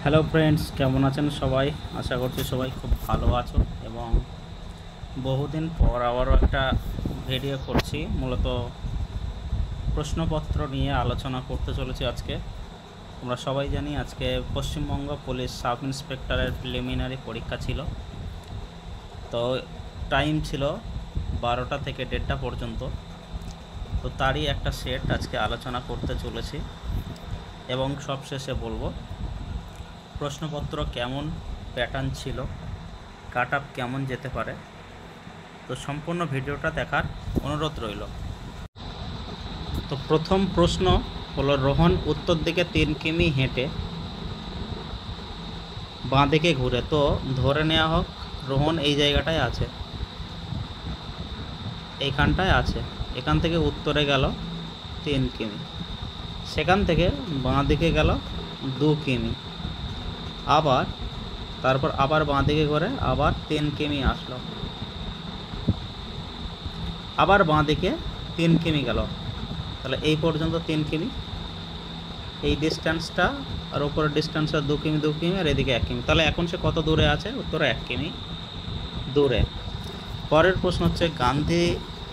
Hello friends, কেমন আছেন সবাই? আশা করছি সবাই খুব ভালো আছো এবং বহুদিন পর আবারও একটা ভিডিও করছি। মূলত প্রশ্নপত্র নিয়ে আলোচনা করতে চলেছি আজকে। আমরা সবাই জানি আজকে পশ্চিমবঙ্গ পুলিশ সাব ইন্সপেক্টরের প্রিলিমিনারি পরীক্ষা ছিল। তো টাইম ছিল 12টা থেকে 1:30 পর্যন্ত। তো তারই একটা সেট আজকে আলোচনা করতে চলেছি এবং সবশেষে বলবো প্রশ্নপত্র কেমন প্যাটার্ন ছিল, কাট আপ কেমন যেতে পারে। তো সম্পূর্ণ ভিডিওটা দেখার অনুরোধ রইল। তো প্রথম প্রশ্ন হলো, রোহন উত্তর দিকে 3 কিমি হেঁটে বাঁ দিকে ঘুরে। তো ধরে নেওয়া হোক রোহন এই জায়গাটায় আছে, এইখানটায় আছে। এখান থেকে উত্তরে গেল 3 কিমি, সেখান থেকে বাঁ দিকে গেল 2 কিমি, তারপর আবার বাঁ দিকে ঘুরে আবার 3 কিমি আসলো, আবার বাঁ দিকে 3 কিমি গেল। তাহলে এই পর্যন্ত 3 কিমি, এই ডিস্ট্যান্সটা আর উপরের ডিস্ট্যান্সটা 2 কিমি 2 কিমি আর এদিকে 1 কিমি। তাহলে এখন সে কত দূরে আছে? উত্তরে 1 কিমি দূরে। পরের প্রশ্ন হচ্ছে,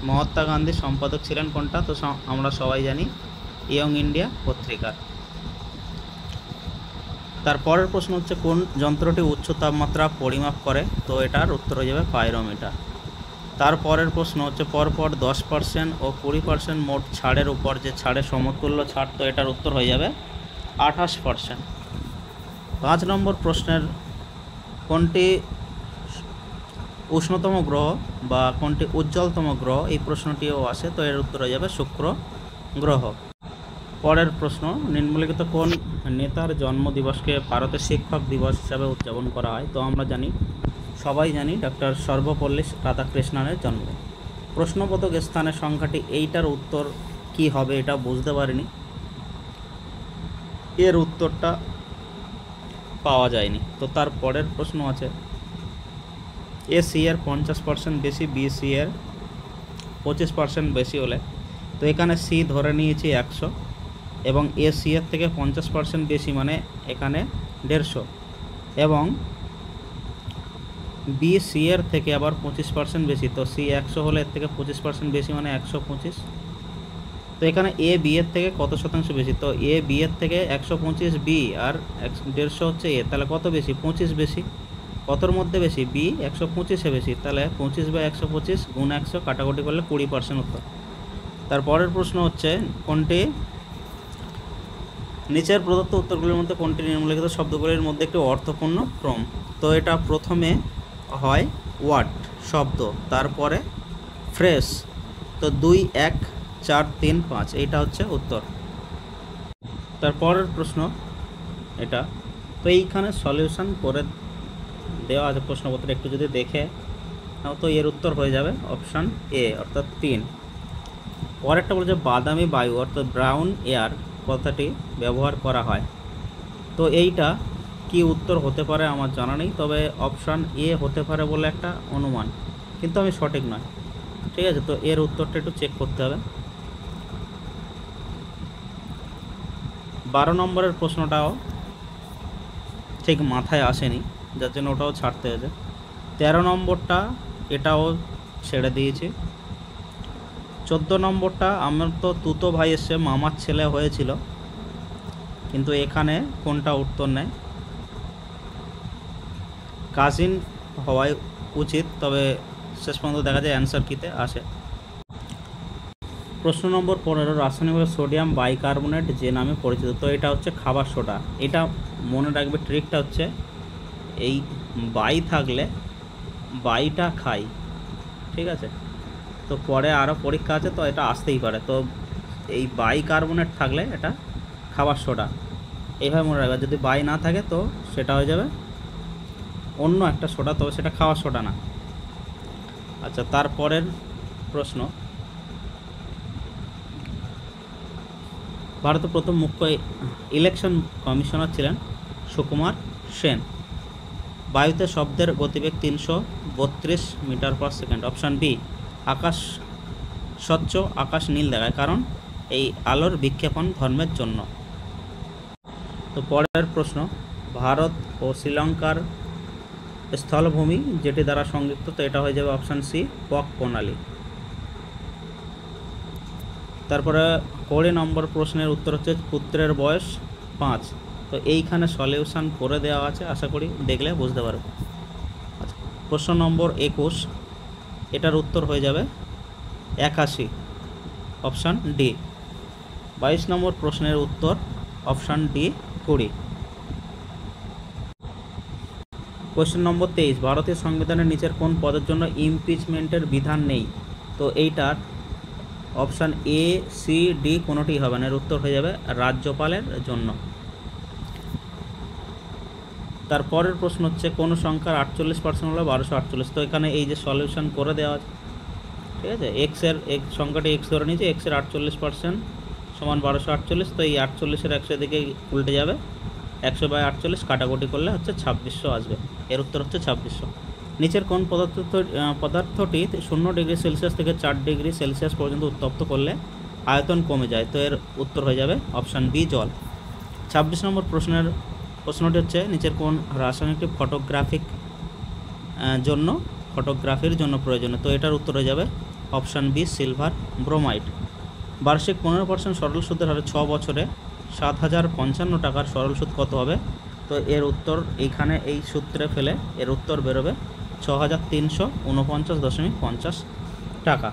মহাত্মা গান্ধী সম্পাদক ছিলেন কোনটা? তো আমরা সবাই জানি ইয়ং ইন্ডিয়া পত্রিকার। তার পরের প্রশ্ন হচ্ছে, কোন যন্ত্রটি উচ্চ তাপমাত্রা পরিমাপ করে? তো এটার উত্তর হয়ে যাবে পাইরোমিটার। তার পরের প্রশ্ন হচ্ছে, পরপর 10% ও 20% মোট ছাড়ের উপর যে ছাড়ের সমতুল্য ছাড়, তো এটার উত্তর হয়ে যাবে 28%। 5 নম্বর প্রশ্নের, কোনটি উষ্ণতম গ্রহ বা কোনটি উজ্জ্বলতম গ্রহ, এই প্রশ্নটিও আসে। তো এর উত্তর হয়ে যাবে শুক্র গ্রহ। পরের প্রশ্ন, নিম্নলিখিত কোন নেতার জন্মদিবসকে ভারতের শিক্ষক দিবস হিসাবে উদযাপন করা হয়? তো আমরা সবাই জানি ডক্টর সর্বপল্লী রাধাকৃষ্ণনের জন্মদিন। প্রশ্নবোধক স্থানের সংখ্যাটি, এইটার উত্তর কি হবে এটা বুঝতে পারিনি, এর উত্তরটা পাওয়া যায়নি। তো তার পরের প্রশ্ন আছে, এ সি এর 50% বেশি, বি সি এর 25% বেশি হলে। তো এখানে সি ধরে নিয়েছি 100 এবং এ সি এর থেকে 50% বেশি মানে এখানে 150, এবং বি সি এর থেকে আবার 25% বেশি। তো সি 100 হলে এর থেকে 25% বেশি মানে 125। তো এখানে এ বি এর থেকে কত শতাংশ বেশি? তো এ বি এর থেকে 125 বি আর 150 হচ্ছে এ, তাহলে কত বেশি? 25 বেশি। কতর মধ্যে বেশি? বি 125-এ বেশি। তাহলে 25/125 গুণ 100 কাটাকুটি করলে 20% উত্তর। তারপরের প্রশ্ন হচ্ছে, কোনটি নিচের প্রদত্ত উত্তরগুলির মধ্যে কোনটি নিম্নলিখিত শব্দগুলির মধ্যে একটি অর্থপূর্ণ ক্রম? তো এটা প্রথমে হয় ওয়ার্ড শব্দ, তারপরে ফ্রেশ। তো 2 1 4 3 5 এইটা হচ্ছে উত্তর। তারপরের প্রশ্ন এটা, তো এইখানে সলিউশন করে দেওয়া আছে প্রশ্নপত্রে, একটু যদি দেখে নাও তো এর উত্তর হয়ে যাবে অপশান এ অর্থাৎ 3। পরেরটা বলছে, বাদামি বায়ু অর্থাৎ ব্রাউন এয়ার কথাটি ব্যবহার করা হয়। তো এইটা কি উত্তর হতে পারে আমার জানা নেই, তবে অপশান এ হতে পারে বলে একটা অনুমান, কিন্তু আমি সঠিক নয়। ঠিক আছে, তো এর উত্তরটা একটু চেক করতে হবে। 12 নম্বরের প্রশ্নটাও ঠিক মাথায় আসেনি, যার জন্য ওটাও ছাড়তে হয়েছে। 13 নম্বরটা এটাও ছেড়ে দিয়েছি। 14 নম্বরটা, আমার তো তুতো ভাই এসে মামার ছেলে হয়েছিল, কিন্তু এখানে কোনটা উত্তর নেয়? কাজিন হওয়াই উচিত, তবে শেষ পর্যন্ত দেখা যায় অ্যান্সার কিতে আসে। প্রশ্ন নম্বর 15, রাসায়নিকভাবে সোডিয়াম বাইকার্বনেট যে নামে পরিচিত। তো এটা হচ্ছে খাবার সোডা। এটা মনে রাখবে, ট্রিকটা হচ্ছে এই বাই থাকলে বাইটা খাই, ঠিক আছে? তো পরে আরও পরীক্ষা আছে, তো এটা আসতেই পারে। তো এই বাইকার্বনেট থাকলে এটা খাবার সোডা, এইভাবে মনে রাখবে। যদি বাই না থাকে তো সেটা হয়ে যাবে অন্য একটা সোডা, তবে সেটা খাওয়ার সোডা না। আচ্ছা, তারপরের প্রশ্ন, ভারতের প্রথম মুখ্য ইলেকশন কমিশনার ছিলেন সুকুমার সেন। বায়ুতে শব্দের গতিবেগ 332 মিটার/সেকেন্ড। অপশান বি, আকাশ স্বচ্ছ, আকাশ নীল দেখায়, কারণ এই আলোর বিক্ষেপণ ধর্মের জন্য। তো পরের প্রশ্ন, ভারত ও শ্রীলঙ্কার স্থলভূমি যেটি দ্বারা সংযুক্ত, তো এটা হয়ে যাবে অপশান সি পক প্রণালী। তারপরে 20 নম্বর প্রশ্নের উত্তর হচ্ছে পুত্রের বয়স 5। তো এইখানে সলিউশন করে দেওয়া আছে, আশা করি দেখলে বুঝতে পারবে। আচ্ছা, প্রশ্ন নম্বর 21, এটার উত্তর হয়ে যাবে 81, অপশান ডি। 22 নম্বর প্রশ্নের উত্তর অপশান ডি 20। কোয়েশ্চেন নম্বর 23, ভারতীয় সংবিধানের নিচের কোন পদের জন্য ইমপিচমেন্টের বিধান নেই? তো এইটার অপশান এ, সি, ডি কোনোটি হবে না, এর উত্তর হয়ে যাবে রাজ্যপালের জন্য। তারপরের প্রশ্ন হচ্ছে কোন সংখ্যার 48% হলো 1248। তো এখানে এই যে সলিউশন করে দেওয়া আছে, ঠিক আছে, এক্সের সংখ্যাটি এক্স ধরে নিয়েছে, এক্সের 48% সমান 1248। তো এই 48-এর 100 দিকে উল্টে যাবে, 100/48 কাটাকুটি করলে হচ্ছে 2600 আসবে, এর উত্তর হচ্ছে 2600। নিচের কোন পদার্থটি 0 ডিগ্রি সেলসিয়াস থেকে 4 ডিগ্রি সেলসিয়াস পর্যন্ত উত্তপ্ত করলে আয়তন কমে যায়? তো এর উত্তর হয়ে যাবে অপশান বি জল। 26 নম্বর প্রশ্নটি হচ্ছে নিচের কোন রাসায়নিকটি ফটোগ্রাফির জন্য প্রয়োজনীয়? তো এটার উত্তর হয়ে যাবে অপশান বি সিলভার ব্রোমাইড। বার্ষিক 15% সরল সুদের হারে 6 বছরে 7055 টাকার সরল সুদ কত হবে? তো এর উত্তর এইখানে এই সূত্রে ফেলে এর উত্তর বেরোবে 6349.50 টাকা।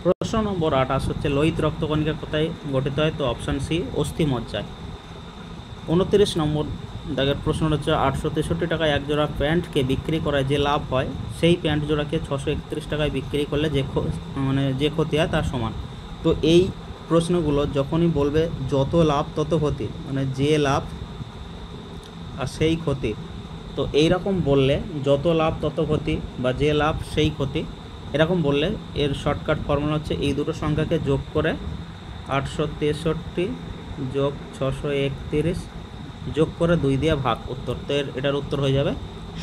প্রশ্ন নম্বর 28 হচ্ছে লোহিত রক্তকণিকা কোথায় গঠিত হয়? তো অপশান সি অস্থিমজ্জায়। 29 নম্বর দাগের প্রশ্ন হচ্ছে 863 টাকায় এক জোড়া প্যান্টকে বিক্রি করায় যে লাভ হয় সেই প্যান্ট জোড়াকে 631 টাকায় বিক্রি করলে যে ক্ষতি হয় তার সমান। তো এই প্রশ্নগুলো যখনই বলবে যত লাভ তত ক্ষতি, মানে যে লাভ আর সেই ক্ষতি, তো এইরকম বললে যত লাভ তত ক্ষতি বা যে লাভ সেই ক্ষতি, এরকম বললে এর শর্টকাট ফর্মুলা হচ্ছে এই দুটো সংখ্যাকে যোগ করে 863 যোগ 631 যোগ করে 2 দিয়ে ভাগ, উত্তর। তো এটার উত্তর হয়ে যাবে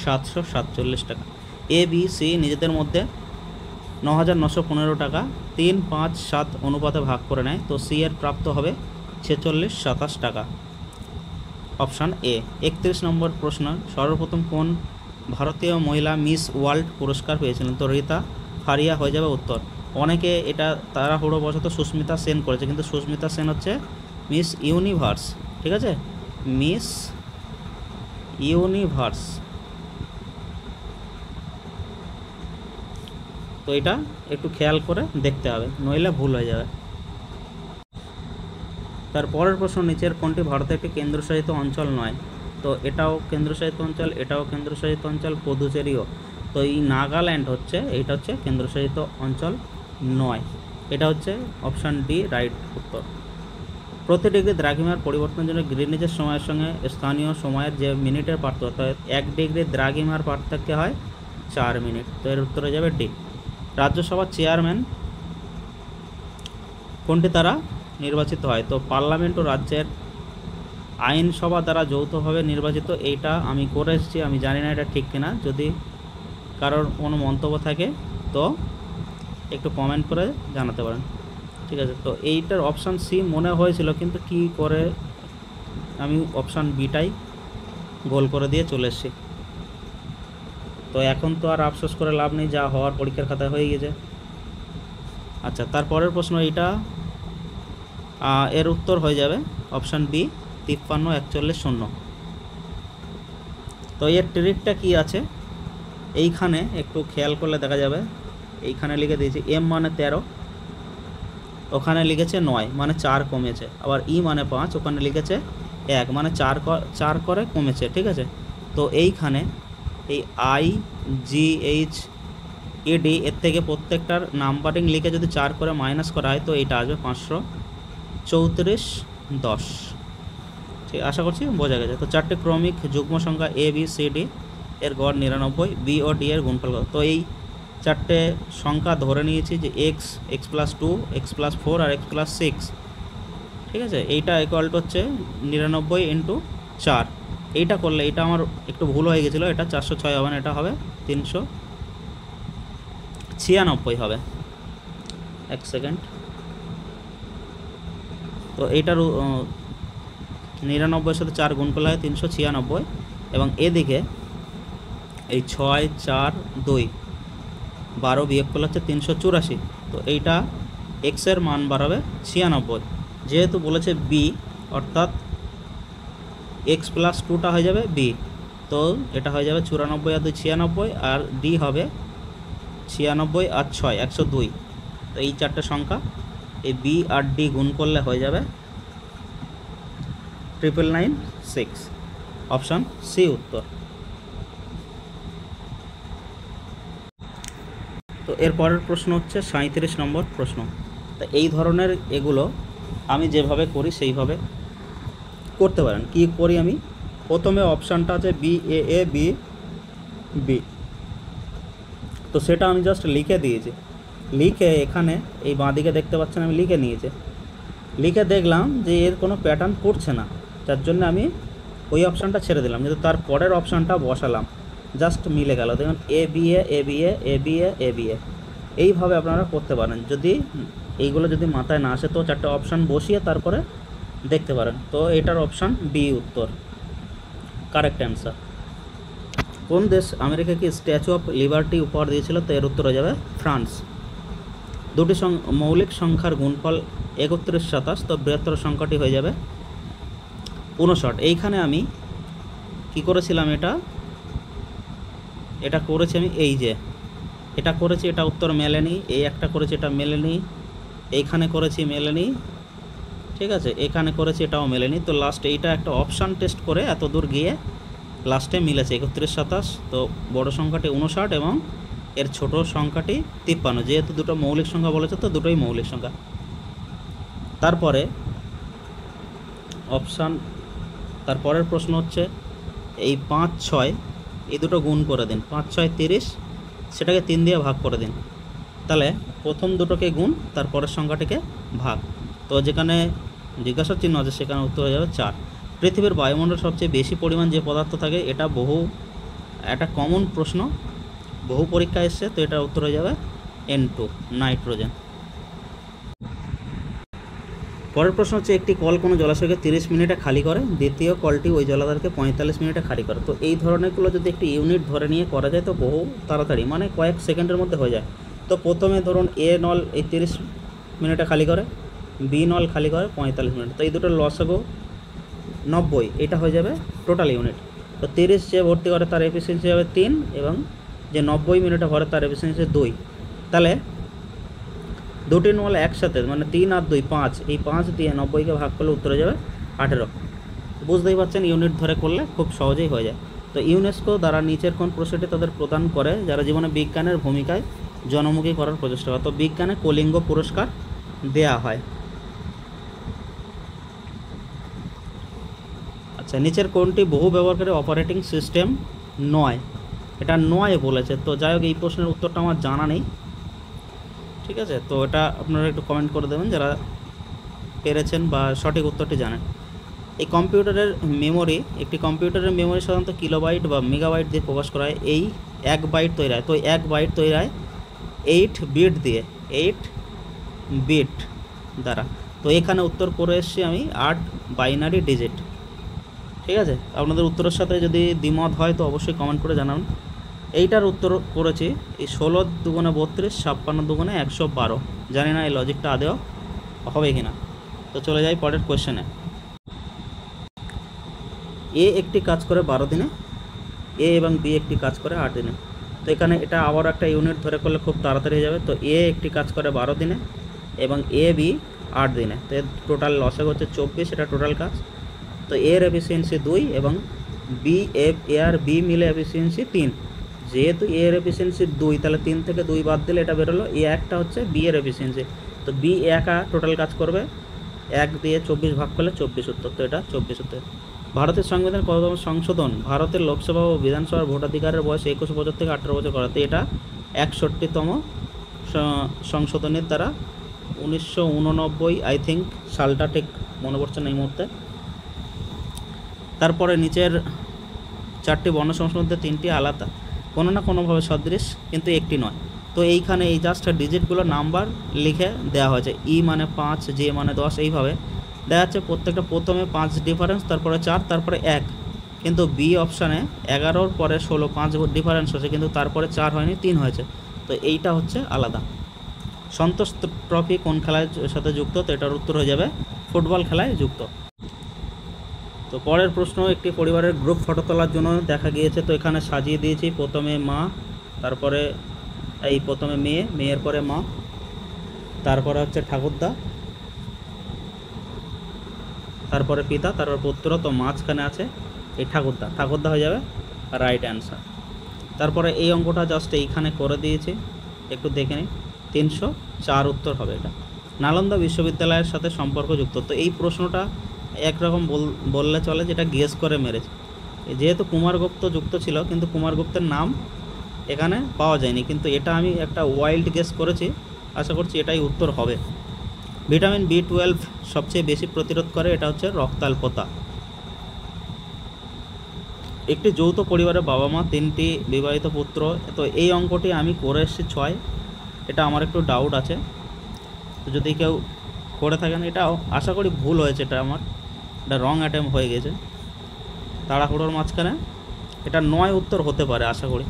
747 টাকা। এ বি সি নিজেদের মধ্যে 9915 টাকা 3, 5, 7 অনুপাতে ভাগ করে নেয়, তো সি এর প্রাপ্ত হবে 4627 টাকা, অপশান এ। 31 নম্বর প্রশ্ন, সর্বপ্রথম কোন ভারতীয় মহিলা মিস ওয়ার্ল্ড পুরস্কার পেয়েছিলেন? তো রীতা ফারিয়া হয়ে যাবে উত্তর। অনেকে এটা তাড়াহুড়োবশত সুস্মিতা সেন করেছে, কিন্তু সুস্মিতা সেন হচ্ছে মিস ইউনিভার্স, ঠিক আছে, মিস ইউনিভার্স। তো এটা একটু খেয়াল করে দেখতে হবে, নইলে ভুল হয়ে যাবে। তারপরের প্রশ্ন, নিচের কোনটি ভারতের একটি কেন্দ্রশাসিত অঞ্চল নয়? তো এটাও কেন্দ্রশাসিত অঞ্চল, এটাও কেন্দ্রশাসিত অঞ্চল, পুদুচেরিও। তো এই নাগাল্যান্ড এইটা হচ্ছে কেন্দ্রশাসিত অঞ্চল নয়, এটা হচ্ছে অপশান ডি রাইট উত্তর। প্রতি ডিগ্রি দ্রাঘিমার পরিবর্তনের জন্য গ্রিনিচের সময়ের সঙ্গে স্থানীয় সময়ের যে মিনিটের পার্থক্য, 1 ডিগ্রি দ্রাঘিমার পার্থক্য হয় 4 মিনিট, তো এর উত্তর হয়ে যাবে ডি। রাজ্যসভার চেয়ারম্যান কোনটি দ্বারা নির্বাচিত হয়? তো পার্লামেন্ট ও রাজ্যের আইনসভা দ্বারা যৌথভাবে নির্বাচিত। এইটা আমি করে এসেছি, আমি জানি না এটা ঠিক কিনা, যদি কারোর কোনো মন্তব্য থাকে তো একটু কমেন্ট করে জানাতে পারেন, ঠিক আছে। তো এইটার অপশান সি মনে হয়েছিল, কিন্তু কি করে আমি অপশান বিটাই গোল করে দিয়ে চলে এসেছি। তো এখন তো আর আফসোস করে লাভ নেই, যা হওয়ার পরীক্ষার খাতায় হয়ে গেছে। আচ্ছা, তারপরের প্রশ্ন এইটা, এর উত্তর হয়ে যাবে অপশান বি 53-41-0। তো এর ট্রিকটা কি আছে এইখানে একটু খেয়াল করলে দেখা যাবে, এইখানে লিখে দিয়েছি এম মানে 13, ওখানে লিখেছে 9 মানে 4 কমেছে, আবার ই মানে 5, ওখানে লিখেছে 1 মানে 4 করে কমেছে, ঠিক আছে। তো এইখানে এই আই জি এইচ এডি এর থেকে প্রত্যেকটার নাম্বারিং লিখে যদি 4 করে মাইনাস করা হয় তো এইটা আসবে 534-10, ঠিক, আশা করছি বোঝা গেছে। তো 4টে ক্রমিক যুগ্ম সংখ্যা এ বি সি ডি এর গড় 99, বি ও ডি এর গুণফল কত? তো এই 4টে সংখ্যা ধরে নিয়েছি যে x+2, x+4 আর x+6, ঠিক আছে। এইটা ইকুয়াল টু হচ্ছে 99 × 4। এইটা করলে এটা আমার একটু ভুল হয়ে গেছিলো, এটা 406 হবে না, এটা হবে 396 হবে। এক সেকেন্ড, তো এইটার 99 সাথে 4 গুণ করলে হয় 396, এবং এদিকে এই 6 4 2 12 বিয়োগ করলে হচ্ছে 384। তো এইটা এক্সের মান বাড়াবে 96, যেহেতু বলেছে বি অর্থাৎ এক্স প্লাস 2টা হয়ে যাবে বি, তো এটা হয়ে যাবে 94 আর 2 96, আর ডি হবে 96 আর 6 102। তো এই চারটে সংখ্যা এই বি আর ডি গুণ করলে হয়ে যাবে 9996, অপশান সি উত্তর। তো এর পরের প্রশ্ন হচ্ছে 37 নম্বর প্রশ্ন। তো এই ধরনের এগুলো আমি যেভাবে করি সেইভাবে করতে পারেন। কি করি আমি, প্রথমে অপশানটা আছে বি এ বি বি, তো সেটা আমি জাস্ট লিখে দিয়েছি, লিখে এখানে এই বাঁদিকে দেখতে পাচ্ছেন আমি লিখে নিয়েছি, লিখে দেখলাম যে এর কোনো প্যাটার্ন পড়ছে না, যার জন্য আমি ওই অপশানটা ছেড়ে দিলাম, কিন্তু তার পরের অপশানটা বসালাম, জাস্ট মিলে গেল। দেখুন A B A A B A A B A A B A, এইভাবে আপনারা করতে পারেন। যদি এইগুলো যদি মাথায় না আসে তো চারটে অপশান বসিয়ে তারপরে দেখতে পারেন। তো এটার অপশান বি উত্তর, কারেক্ট অ্যান্সার। কোন দেশ আমেরিকাকে স্ট্যাচু অফ লিবার্টি উপহার দিয়েছিল? তো এর উত্তর হয়ে যাবে ফ্রান্স। দুটি মৌলিক সংখ্যার গুণফল 31 27, তো বৃহত্তর সংখ্যাটি হয়ে যাবে 59। এইখানে আমি কি করেছিলাম, এটা করেছি আমি, এই যে এটা করেছি, এটা উত্তর মেলেনি, এই একটা করেছি এটা মেলেনি, এইখানে করেছি মেলেনি, ঠিক আছে, এখানে করেছি এটাও মেলেনি। তো লাস্ট এইটা একটা অপশান টেস্ট করে এত দূর গিয়ে লাস্টে মিলেছে 31 27। তো বড় সংখ্যাটি 59 এবং এর ছোট সংখ্যাটি 53, যেহেতু দুটো মৌলিক সংখ্যা বলেছে তো দুটোই মৌলিক সংখ্যা। তারপরে তারপরের প্রশ্ন হচ্ছে এই 5 6 এই দুটো গুণ করে দিন, 5 6 30, সেটাকে 3 দিয়ে ভাগ করে দিন, তাহলে প্রথম দুটোকে গুণ তারপরের সংখ্যাটিকে ভাগ। তো যেখানে জিজ্ঞাসার চিহ্ন আছে সেখানে উত্তর হয়ে যাবে 4। পৃথিবীর বায়ুমণ্ডল সবচেয়ে বেশি পরিমাণ যে পদার্থ থাকে, এটা একটা কমন প্রশ্ন, বহু পরীক্ষা এসছে, তো এটা উত্তর হয়ে যাবে N2 নাইট্রোজেন। পরের প্রশ্ন হচ্ছে একটি কল কোনো জলাশয়কে 30 মিনিটে খালি করে, দ্বিতীয় কলটি ওই জলাধারকে 45 মিনিটে খালি করে। তো এই ধরনেরগুলো যদি একটি ইউনিট ধরে নিয়ে করা যায় তো বহু তাড়াতাড়ি, মানে কয়েক সেকেন্ডের মধ্যে হয়ে যায়। তো প্রথমে ধরুন এ নল এই 30 মিনিটে খালি করে, বি নল খালি করে 45 মিনিট, তো এই দুটোর লসাগু 90, এটা হয়ে যাবে টোটাল ইউনিট। তো 30 যে ভর্তি করে তার এফিসিয়েন্সি হবে 3, এবং যে 90 মিনিটে ভরে তার এফিসিয়েন্সি 2, তাহলে দুটি নল একসাথে মানে 3 আর 2 5, এই 5 দিয়ে 90কে ভাগ করলে উত্তরে যাবে 18। বুঝতেই পারছেন ইউনিট ধরে করলে খুব সহজেই হয়ে যায়। তো ইউনেস্কো দ্বারা নিচের কোন পুরস্কারটি তাদের প্রদান করে যারা জীবনে বিজ্ঞানের ভূমিকায় জনমুখী করার প্রচেষ্টা করে? তো বিজ্ঞানে কলিঙ্গ পুরস্কার দেয়া হয়। আচ্ছা, নিচের কোনটি বহু ব্যবহারকারী অপারেটিং সিস্টেম নয়? এটা নয় বলেছে, তো যাই হোক এই প্রশ্নের উত্তরটা আমার জানা নেই, ঠিক আছে, তো এটা আপনারা একটু কমেন্ট করে দেবেন যারা পেরেছেন বা সঠিক উত্তরটি জানেন। এই কম্পিউটারের মেমোরি, একটি কম্পিউটারের মেমোরি সাধারণত কিলোবাইট বা মেগাবাইট দিয়ে প্রকাশ করা হয়। এই 1 বাইট তৈরি হয়, তো 1 বাইট তৈরি হয় 8 বিট দিয়ে, 8 বিট দ্বারা। তো এখানে উত্তর করে এসেছি আমি 8 বাইনারি ডিজিট, ঠিক আছে। আপনাদের উত্তরের সাথে যদি দ্বিমত হয় তো অবশ্যই কমেন্ট করে জানান। এইটার উত্তর করেছি এই 16 দুগুণে 32, 56 দুগুণে 112। জানি না এই লজিকটা আদেও হবে কিনা। তো চলে যাই পরের কোয়েশ্চেনে। এ একটি কাজ করে 12 দিনে, এ এবং বি একটি কাজ করে 8 দিনে। তো এখানে এটা আবার একটা ইউনিট ধরে করলে খুব তাড়াতাড়ি হয়ে যাবে। তো এ একটি কাজ করে 12 দিনে এবং এ বি 8 দিনে, তো এর টোটাল লসে হচ্ছে 24, এটা টোটাল কাজ। তো এর এফিসিয়েন্সি 2 এবং বি এ আর বি মিলে এফিসিয়েন্সি 3। যেহেতু এ এর এফিসিয়েন্সি 2, তাহলে 3 থেকে 2 বাদ দিলে এটা বেরোলো এ একটা হচ্ছে বি এর এফিসিয়েন্সি। তো বি একা টোটাল কাজ করবে, 1 দিয়ে 24 ভাগ করলে 24 উত্তর, তো এটা 24 উত্তর। ভারতের সংবিধান কততম সংশোধন? ভারতের লোকসভা ও বিধানসভার ভোটাধিকারের বয়স 21 বছর থেকে 18 বছর করাতে, এটা 61তম সংশোধনের দ্বারা 1989 আই থিঙ্ক সালটা ঠিক মনে পড়ছে না এই মুহূর্তে। তারপরে নিচের 4টি বর্ণ সংখ্যার মধ্যে 3টি আলাদা, কোনো না কোনোভাবে সদৃশ কিন্তু একটি নয়। তো এইখানে এই জাস্ট ডিজিটগুলো নাম্বার লিখে দেওয়া হয়েছে, ই মানে 5, জে মানে 10, এইভাবে দেখা যাচ্ছে প্রত্যেকটা প্রথমে 5 ডিফারেন্স, তারপরে 4, তারপরে 1, কিন্তু বি অপশানে 11-র পরে 16, 5 ডিফারেন্স হয়েছে, কিন্তু তারপরে 4 হয়নি, 3 হয়েছে। তো এইটা হচ্ছে আলাদা। সন্তোষ ট্রফি কোন খেলার সাথে যুক্ত? তো এটার উত্তর হয়ে যাবে ফুটবল খেলায় যুক্ত। তো পরের প্রশ্ন, একটি পরিবারের গ্রুপ ফটো তোলার জন্য দেখা গিয়েছে। তো এখানে সাজিয়ে দিয়েছি, প্রথমে মা, তারপরে প্রথমে মেয়ে, মেয়ের পরে মা, তারপরে হচ্ছে ঠাকুরদা, তারপরে পিতা, তারপর পুত্র। তো মাঝখানে আছে এই ঠাকুরদা, ঠাকুরদা হয়ে যাবে রাইট অ্যান্সার। তারপরে এই অঙ্কটা জাস্ট এইখানে করে দিয়েছি, একটু দেখে নিই। 304 উত্তর হবে এটা। নালন্দা বিশ্ববিদ্যালয়ের সাথে সম্পর্কযুক্ত। তো এই প্রশ্নটা একরকম বললে চলে, যেটা গেস করে মেরেছে। যেহেতু কুমারগুপ্ত যুক্ত ছিল, কিন্তু কুমারগুপ্তের নাম এখানে পাওয়া যায়নি, কিন্তু এটা আমি একটা ওয়াইল্ড গেস করেছি, আশা করছি এটাই উত্তর হবে। ভিটামিন B12 সবচেয়ে বেশি প্রতিরোধ করে, এটা হচ্ছে রক্তাল্পতা। একটি যৌথ পরিবারের বাবা মা, 3টি বিবাহিত পুত্র। তো এই অঙ্কটি আমি করে এসেছি 6, এটা আমার একটু ডাউট আছে, তো যদি কেউ করে থাকেন, এটাও আশা করি ভুল হয়েছে, এটা আমার এটা রং অ্যাটেম্প হয়ে গেছে তাড়াহুড়োর মাঝখানে। এটা 9 উত্তর হতে পারে, আশা করি।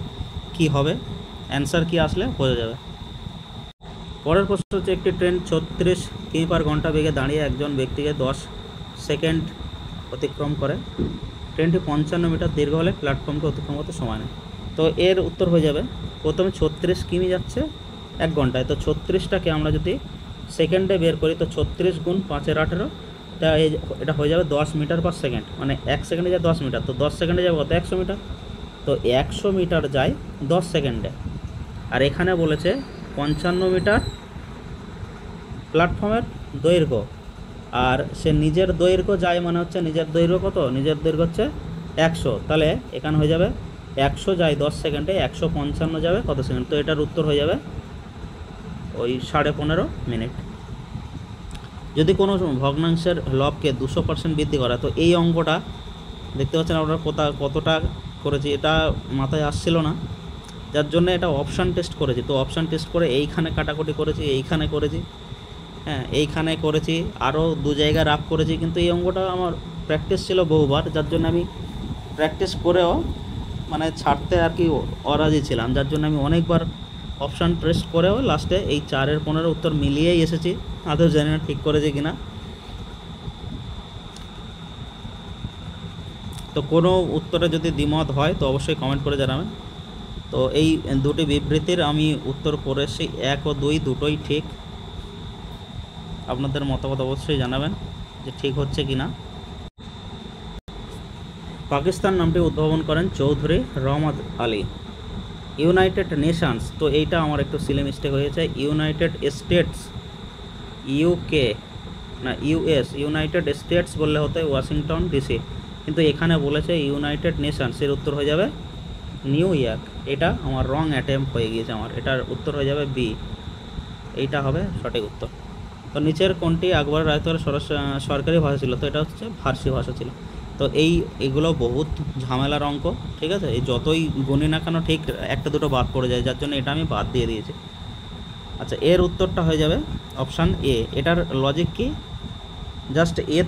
কি হবে অ্যান্সার কি আসলে বোঝা যাবে। পরের প্রশ্ন হচ্ছে, একটি ট্রেন 36 কিমি/ঘন্টা বেগে দাঁড়িয়ে একজন ব্যক্তিকে 10 সেকেন্ড অতিক্রম করে। ট্রেনটি 55 মিটার দীর্ঘ হলে প্ল্যাটফর্মকে অতিক্রম করতে সময় নেয়। তো এর উত্তর হয়ে যাবে, প্রথমে 36 কিমি যাচ্ছে 1 ঘন্টায়। তো 36টাকে আমরা যদি সেকেন্ডে বের করি, তো 36 গুণ 5-এর 18, তা এটা হয়ে যাবে 10 মিটার/সেকেন্ড, মানে 1 সেকেন্ডে যায় 10 মিটার। তো 10 সেকেন্ডে যাবে কত? 100 মিটার। তো 100 মিটার যায় 10 সেকেন্ডে। আর এখানে বলেছে 55 মিটার প্ল্যাটফর্মের দৈর্ঘ্য, আর সে নিজের দৈর্ঘ্য যায়, মানে হচ্ছে নিজের দৈর্ঘ্য কত? নিজের দৈর্ঘ্য হচ্ছে 100। তাহলে এখানে হয়ে যাবে 100 যায় 10 সেকেন্ডে, 155 যাবে কত সেকেন্ড? তো এটার উত্তর হয়ে যাবে ওই 15.5 মিনিট। যদি কোনো ভগ্নাংশের লবকে 200% বৃদ্ধি করা, তো এই অঙ্কটা দেখতে পাচ্ছেন আপনারা কতটা করেছি, এটা মাথায় আসছিল না, যার জন্য এটা অপশান টেস্ট করেছি। তো অপশান টেস্ট করে এইখানে কাটাকুটি করেছি, এইখানে করেছি, হ্যাঁ এইখানে করেছি, আরও 2 জায়গায় রাফ করেছি, কিন্তু এই অঙ্কটা আমার প্র্যাকটিস ছিল বহুবার, যার জন্য আমি প্র্যাকটিস করেও মানে ছাড়তে আর কি অরাজি ছিলাম, যার জন্য আমি অনেকবার অপশান টেস্ট করেও লাস্টে এই 4-এর 15 উত্তর মিলিয়েই এসেছি। আদৌ জানি না ঠিক করেছি কিনা। তো কোনো উত্তরে যদি দ্বিমত হয় তো অবশ্যই কমেন্ট করে জানাবেন। তো এই দুটি বিবৃতির আমি উত্তর করে এসেছি, 1 ও 2 দুটোই ঠিক। আপনাদের মতামত অবশ্যই জানাবেন যে ঠিক হচ্ছে কি না। পাকিস্তান নামটি উদ্ভাবন করেন চৌধুরী রহমত আলী। ইউনাইটেড নেশনস, তো এইটা আমার একটু সিলি মিস্টেক হয়েছে, ইউনাইটেড স্টেটস, ইউকে না ইউএস, ইউনাইটেড স্টেটস বললে হতো ওয়াশিংটন ডিসি, কিন্তু এখানে বলেছে ইউনাইটেড নেশনস, এর উত্তর হয়ে যাবে নিউ ইয়র্ক। এটা আমার রং অ্যাটেম্প হয়ে গিয়েছে, আমার এটার উত্তর হয়ে যাবে বি, এইটা হবে সঠিক উত্তর। তো নিচের কোনটি আকবর রায়তর সরকারি ভাষা ছিল? তো এটা হচ্ছে ফার্সি ভাষা ছিল। তো এইগুলো বহুত ঝামেলার অঙ্ক, ঠিক আছে, এই যতই গুনি না কেন ঠিক একটা দুটো বাদ পড়ে যায়, যার জন্য এটা আমি বাদ দিয়ে দিয়েছি। আচ্ছা, এর উত্তরটা হয়ে যাবে অপশান এ। এটার লজিক কি? জাস্ট এ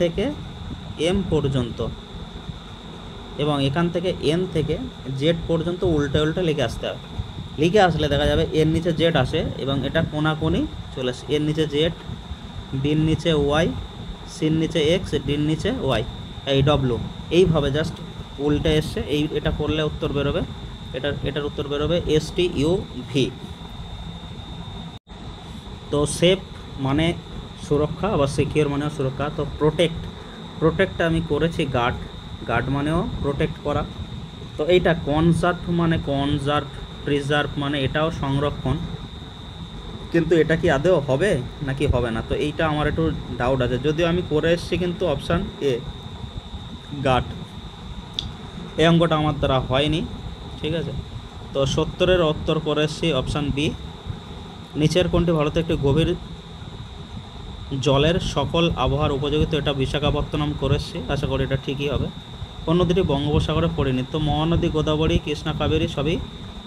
থেকে এম পর্যন্ত, এবং এখান থেকে এন থেকে জেড পর্যন্ত উল্টে উল্টে লিখে আসতে হবে। লিখে আসলে দেখা যাবে এর নিচে জেড আসে, এবং এটা কোনাকুনি চলে আসে, এর নিচে জেড, ডির নিচে ওয়াই, সির নিচে এক্স, ডির নিচে ওয়াই, এই ডব্লু, এইভাবে জাস্ট উল্টে এসছে। এটা করলে উত্তর বেরোবে, এটার উত্তর বেরোবে STUV। তো সেফ মানে সুরক্ষা, আবার সিকিউর মানেও সুরক্ষা। তো প্রোটেক্টটা আমি করেছি গার্ড মানেও প্রোটেক্ট করা। তো এইটা কনজার্ভ মানে প্রিজার্ভ মানে এটাও সংরক্ষণ, কিন্তু এটা কি আদৌ হবে নাকি হবে না? তো এইটা আমার একটু ডাউট আছে, যদিও আমি করে এসেছি, কিন্তু অপশান এ গার্ড, এই অঙ্কটা আমার দ্বারা হয়নি, ঠিক আছে। তো 70-এর উত্তর করে এসেছি অপশান বি। নিচের কোনটি ভারতে একটি গভীর জলের সকল আবহাওয়ার উপযোগী? তো এটা বিশাখাপত্তনম করে এসেছি, আশা করি এটা ঠিকই হবে। কোন নদীটি বঙ্গোপসাগরে পড়েনি? তো মহানদী, গোদাবরী, কৃষ্ণা, কাবেরী সবই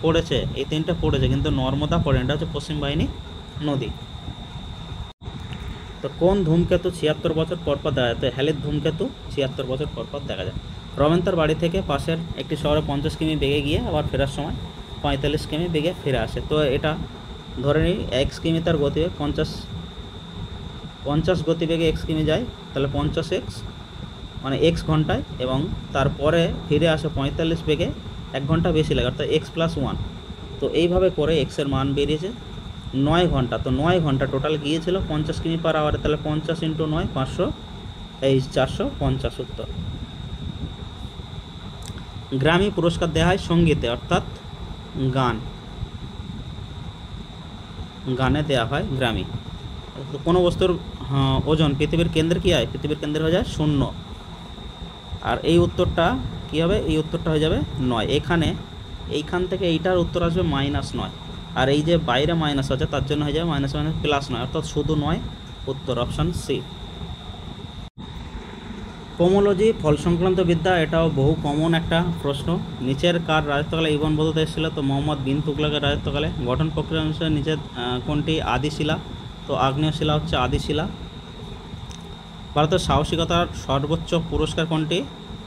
পড়েছে, এই 3টে পড়েছে, কিন্তু নর্মদা পড়েনি, এটা হচ্ছে পশ্চিম বাহিনী নদী। তো কোন ধূমকেতু 76 বছর পর পর দেখা যায়? তো হ্যালির ধূমকেতু 76 বছর পর পর দেখা যায়। রমেন তার বাড়ি থেকে পাশের একটি শহরে 50 কিমি বেগে গিয়ে আবার ফেরার সময় 45 কিমি বেগে ফিরে আসে। তো এটা ধরে নিই এক্স কিমি তার গতিবেগ, 50 গতিবেগে এক্স কিমি যায়, তাহলে 50 এক্স মানে এক্স ঘন্টায়, এবং তারপরে ফিরে আসে 45 বেগে, 1 ঘন্টা বেশি লাগে, অর্থাৎ x+1। তো এইভাবে করে এক্সের মান বেরিয়েছে 9 ঘন্টা। তো 9 ঘন্টা টোটাল গিয়েছিল 50 কিমি পার আওয়ারে, তাহলে 50 × 9 500, এই 450 উত্তর। গ্র্যামি পুরস্কার দেওয়া হয় সঙ্গীতে, অর্থাৎ গানে দেওয়া হয় গ্র্যামি। তো কোনো বস্তুর ওজন পৃথিবীর কেন্দ্রে কী হয়? পৃথিবীর কেন্দ্রে হয়ে যায় 0। আর এই উত্তরটা কী হবে? এই উত্তরটা হয়ে যাবে 9। এইখান থেকে এইটার উত্তর আসবে -9, আর এই যে বাইরে মাইনাস আছে তার জন্য হয়ে যাবে -9, অর্থাৎ শুধু 9 উত্তর, অপশান সি। পোমোলজি ফল সংক্রান্ত বিদ্যা, এটাও বহু কমন একটা প্রশ্ন। নিচের কার রাজত্বকালে ইবন বতুতা এসেছিল? তো মোহাম্মদ বিন তুগলকের রাজত্বকালে। গঠন প্রক্রিয়া অনুসারে নিচের কোনটি আদিশিলা? তো আগ্নেয় শিলা হচ্ছে আদিশিলা। ভারতের সাহসিকতার সর্বোচ্চ পুরস্কার কোনটি?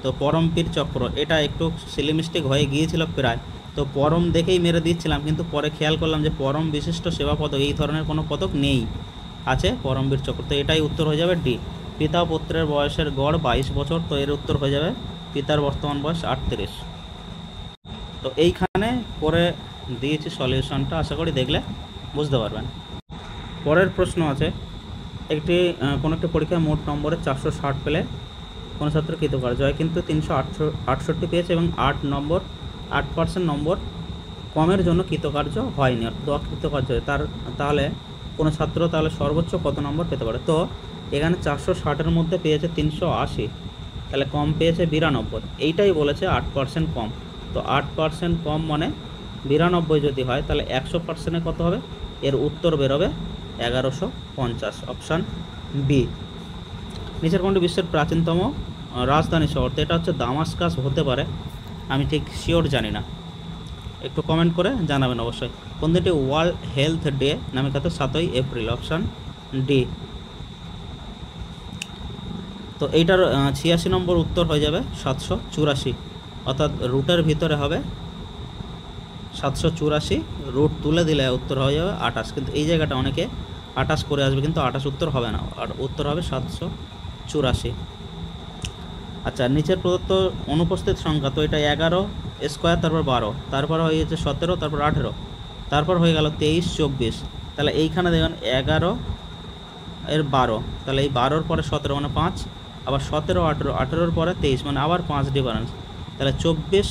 তো পরমবীর চক্র। এটা একটু সিলিমিস্টিক হয়ে গিয়েছিল প্রায়, তো পরম দেখেই মেরে দিচ্ছিলাম, কিন্তু পরে খেয়াল করলাম যে পরম বিশিষ্ট সেবা পদক এই ধরনের কোনো পদক নেই, আছে পরমবীর চক্র। তো এটাই উত্তর হয়ে যাবে ডি। পিতা পুত্রের বয়সের গড় 22 বছর, তো এর উত্তর হয়ে যাবে পিতার বর্তমান বয়স 38। তো এইখানে করে দিয়েছি সলিউশনটা, আশা করি দেখলে বুঝতে পারবেন। পরের প্রশ্ন আছে, কোনো একটি পরীক্ষায় মোট নম্বরে 460 পেলে কোনো ছাত্র কৃতকার্য হয়, কিন্তু 368 পেয়েছে এবং 8% নম্বর কমের জন্য কৃতকার্য হয়নি, অর্থাৎ অকৃতকার্য হয়। তাহলে কোনো ছাত্র তাহলে সর্বোচ্চ কত নম্বর পেতে পারে? তো এখানে 460-এর মধ্যে পেয়েছে 380, তাহলে কম পেয়েছে 92। এইটাই বলেছে 8% কম। তো 8% কম মানে 92 যদি হয়, তাহলে 100%-এ কত হবে? এর উত্তর বেরোবে 1150, অপশান বি। নিচের কোনটি বিশ্বের প্রাচীনতম রাজধানী শহর? তো এটা হচ্ছে দামাস্কাস হতে পারে, আমি ঠিক শিওর জানি না, একটু কমেন্ট করে জানাবেন অবশ্যই। কোন দিনটি ওয়ার্ল্ড হেলথ ডে নামে খ্যাত? 7ই এপ্রিল, অপশান ডি। তো এইটার 86 নম্বর উত্তর হয়ে যাবে 784, অর্থাৎ রুটের ভিতরে হবে 784, রুট তুলে দিলে উত্তর হয়ে যাবে 28, কিন্তু এই জায়গাটা অনেকে 28 করে আসবে, কিন্তু 28 উত্তর হবে না, আর উত্তর হবে 784। আচ্ছা, নিচের প্রদত্ত অনুপস্থিত সংখ্যা, তো এটা 11 স্কোয়ার, তারপর 12, তারপর হয়ে গেছে 17, তারপর 18, তারপর হয়ে গেল 23, 24। তাহলে এইখানে দেখুন 11 এর 12, তাহলে এই 12-র পরে 17 মানে 5, আবার 17, 18, 18-র পরে 23 মানে আবার 5 ডিফারেন্স, তাহলে 24,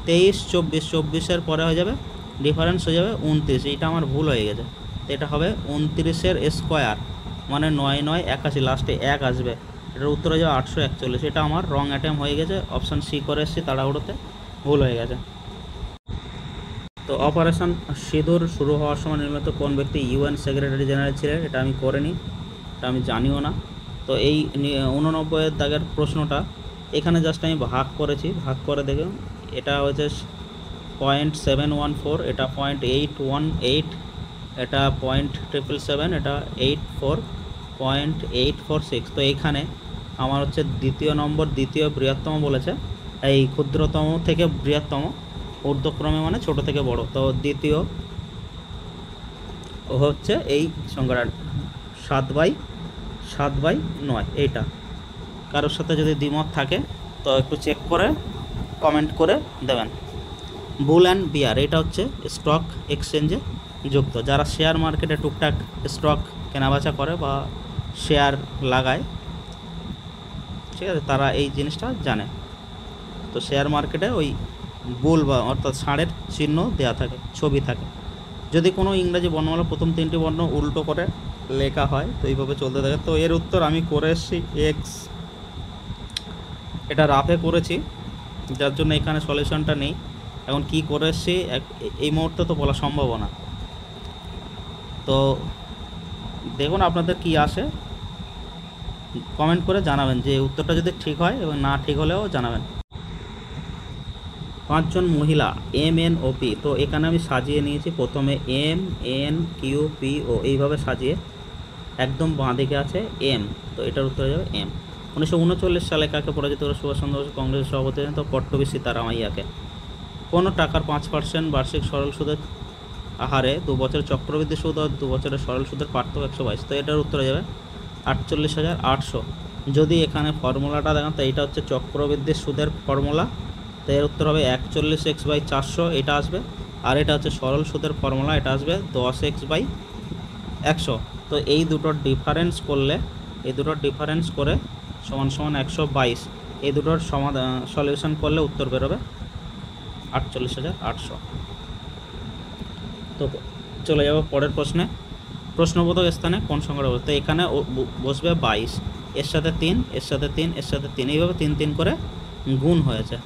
23, 24, 24-এর পরে হয়ে যাবে ডিফারেন্স হয়ে যাবে 29। এইটা আমার ভুল হয়ে গেছে, তো এটা হবে 29-এর স্কোয়ার মানে 9, 9, 81, লাস্টে 1 আসবে, এটার উত্তর হয়ে যাবে 841। এটা আমার রং অ্যাটেম্প হয়ে গেছে, অপশান সি করে এসেছি তাড়াহুড়োতে, ভুল হয়ে গেছে। তো অপারেশন সিঁদুর শুরু হওয়ার সময় নির্মিত কোন ব্যক্তি UN সেক্রেটারি জেনারেল ছিলেন? এটা আমি করিনি, এটা আমি জানিও না। তো এই 89-এর দাগের প্রশ্নটা এখানে জাস্ট আমি ভাগ করেছি, ভাগ করে দেখুন এটা হচ্ছে 0.714, এটা 0.818, এটা 0.777, এটা 0.846। তো এইখানে আমার হচ্ছে দ্বিতীয় বৃহত্তম বলেছে, এই ক্ষুদ্রতম থেকে বৃহত্তম ঊর্ধ্বক্রমে মানে ছোট থেকে বড়, তো দ্বিতীয় হচ্ছে এই সংখ্যাটা 7/9। এইটা কারোর সাথে যদি দ্বিমত থাকে তো একটু চেক করে কমেন্ট করে দেবেন। বুল অ্যান্ড বিয়ার, এটা হচ্ছে স্টক এক্সচেঞ্জে যুক্ত, যারা শেয়ার মার্কেটে টুকটাক স্টক কেনাবেচা করে বা শেয়ার লাগায়, ঠিক আছে, তারা এই জিনিসটা জানে। তো শেয়ার মার্কেটে ওই বুল বা অর্থাৎ ষাঁড়ের চিহ্ন দেওয়া থাকে, ছবি থাকে। যদি কোনো ইংরাজি বর্ণমালার প্রথম 3টি বর্ণ উল্টো করে লেখা হয় তো এইভাবে চলতে থাকে। তো এর উত্তর আমি করে এসেছি এক্স, এটা রাফে করেছি যার জন্য এখানে সলিউশনটা নেই। এখন কি করে এসেছি এই মুহূর্তে তো বলা সম্ভব না। তো দেখুন আপনাদের কি আসে, কমেন্ট করে জানাবেন যে উত্তরটা যদি ঠিক হয়, এবং না ঠিক হলেও জানাবেন। 5 জন মহিলা MNOP, তো এখানে আমি সাজিয়ে নিয়েছি, প্রথমে MNQPO এইভাবে সাজিয়ে একদম বাঁ দিকে আছে এম, তো এটার উত্তর হয়ে যাবে এম। 1939 সালে কাকে পরাজিত করে সুভাষচন্দ্র বসু কংগ্রেসের সভাপতি হন? তো পট্টবী সীতারামাইয়াকে। কোনো টাকার 5% বার্ষিক সরল সুদের হারে 2 বছরের চক্রবৃদ্ধি সুদ আর 2 বছরের সরল সুদের পার্থক্য 122, তো এটার উত্তর হয়ে যাবে 48,800। যদি এখানে ফর্মুলাটা দেখান, তো এটা হচ্ছে চক্রবৃদ্ধি সুদের ফর্মুলা, তো এর উত্তর হবে 41x/400 এটা আসবে। আর এটা হচ্ছে সরল সুদের ফর্মুলা, এটা আসবে 10x/100। তো এই দুটোর ডিফারেন্স করলে, এই দুটোর ডিফারেন্স করে সমান সমান 122, এই দুটোর সমাধান সলিউশন করলে উত্তর বেরোবে 48,800। তো চলে যাব পরের প্রশ্নে। প্রশ্নবোধক স্থানে কোন সংখ্যাটা বসবে? তো এখানে বসবে 22, এর সাথে 3, এর সাথে 3, এর সাথে 3, এইভাবে 3 3 করে গুণ হয়েছে।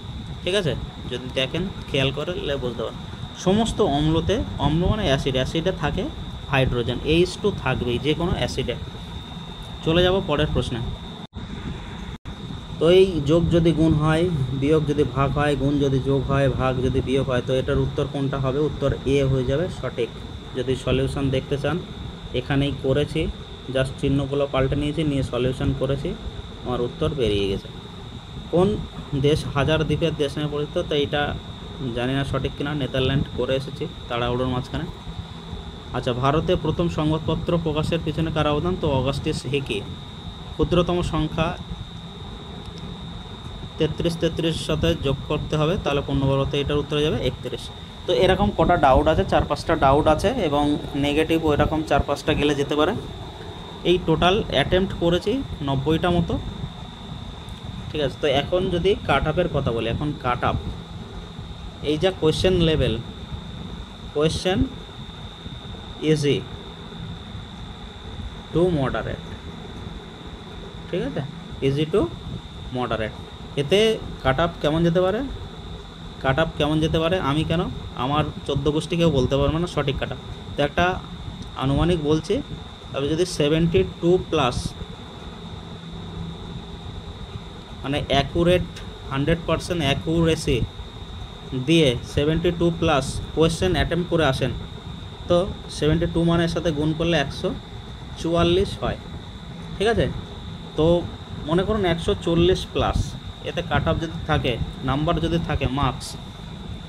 ঠিক আছে, যদি দেখেন খেয়াল করলে বুঝতে পারেন। সমস্ত অম্লতে, অম্ল মানে অ্যাসিড, অ্যাসিডে থাকে হাইড্রোজেন, H2 থাকবেই যে কোনো অ্যাসিডে। চলে যাব পরের প্রশ্নে। তো এই যোগ যদি গুণ হয়, বিয়োগ যদি ভাগ হয়, গুণ যদি যোগ হয়, ভাগ যদি বিয়োগ হয়, তো এটার উত্তর কোনটা হবে? উত্তর এ হয়ে যাবে সঠিক। যদি সলিউশন দেখতে চান, এখানেই করেছি, জাস্ট চিহ্নগুলো পাল্টে নিয়েছি, নিয়ে সলিউশন করেছি, আমার উত্তর বেরিয়ে গেছে। কোন দেশ হাজার দ্বীপের দেশ নামে পরিচিত? তো এইটা জানি না সঠিক কিনা, নেদারল্যান্ড করে এসেছি তাড়াহুড়োর মাঝখানে। আচ্ছা, ভারতে প্রথম সংবাদপত্র প্রকাশের পিছনে কার অবদান? তো অগাস্টিস হিকি। ক্ষুদ্রতম সংখ্যা 33 সাথে যোগ করতে হবে, তাহলে পূর্ণবর্গতে এটার উত্তর যাবে 31। তো এরকম কটা ডাউট আছে, 4-5টা ডাউট আছে, এবং নেগেটিভ ওইরকম 4-5টা গেলে যেতে পারে। এই টোটাল অ্যাটেম্প্ট করেছি 90টা মতো। ঠিক আছে, তো এখন যদি কাট আপের কথা বলি, এখন কাট আপ, এই যা question level, question easy to moderate, ঠিক আছে, ইজি টু মডারেট, এতে কাট আপ কেমন যেতে পারে? কাট আপ কেমন যেতে পারে আমি কেন, আমার 14 গোষ্ঠী কেউ বলতে পারবে না সঠিক কাট আপ। তো একটা আনুমানিক বলছি, তবে যদি 72+, মানে অ্যাকুরেট 100% অ্যাকুরেসি দিয়ে 72+ কোয়েশ্চেন অ্যাটেম্প করে আসেন, তো 72 মানের সাথে গুণ করলে 144 হয়। ঠিক আছে, তো মনে করুন 140+, এতে কাট আপ যদি থাকে, নাম্বার যদি থাকে, মার্কস,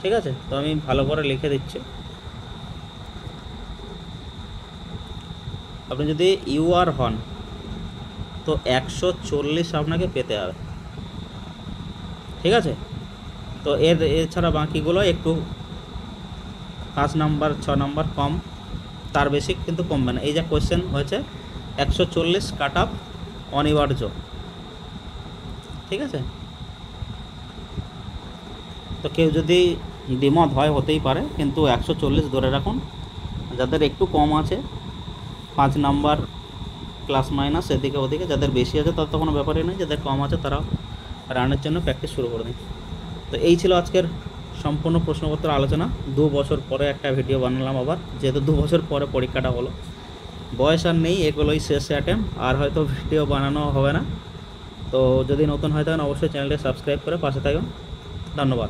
ঠিক আছে, তো আমি ভালো করে লিখে দিচ্ছি। আপনি যদি ইউআর হন, তো 140 আপনাকে পেতে হবে। ঠিক আছে, তো এছাড়া বাকিগুলো একটু 5 নাম্বার 6 নাম্বার কম, তার বেশি কিন্তু কমবে না। এই যে কোয়েশ্চেন হয়েছে 140 কাট আপ অনিবার্য। ঠিক আছে, তো কেউ যদি দ্বিমত হয় হতেই পারে, কিন্তু 140 ধরে রাখুন। যাদের একটু কম আছে 5 নাম্বার প্লাস মাইনাস এদিকে ওদিকে, যাদের বেশি আছে তার তো কোনো ব্যাপারই নেই, যাদের কম আছে তারা রানের জন্য প্র্যাকটিস শুরু করে দিন। তো এই ছিল আজকের সম্পূর্ণ প্রশ্নপত্র আলোচনা। 2 বছর পরে একটা ভিডিও বানালাম আবার, যেহেতু 2 বছর পরে পরীক্ষাটা হলো, বয়স আর নেই, এগুলোই শেষ অ্যাটেম্প, আর হয়তো ভিডিও বানানো হবে না। তো যদি নতুন হয় থাকেন অবশ্যই চ্যানেলটি সাবস্ক্রাইব করে পাশে থাকুন। ধন্যবাদ।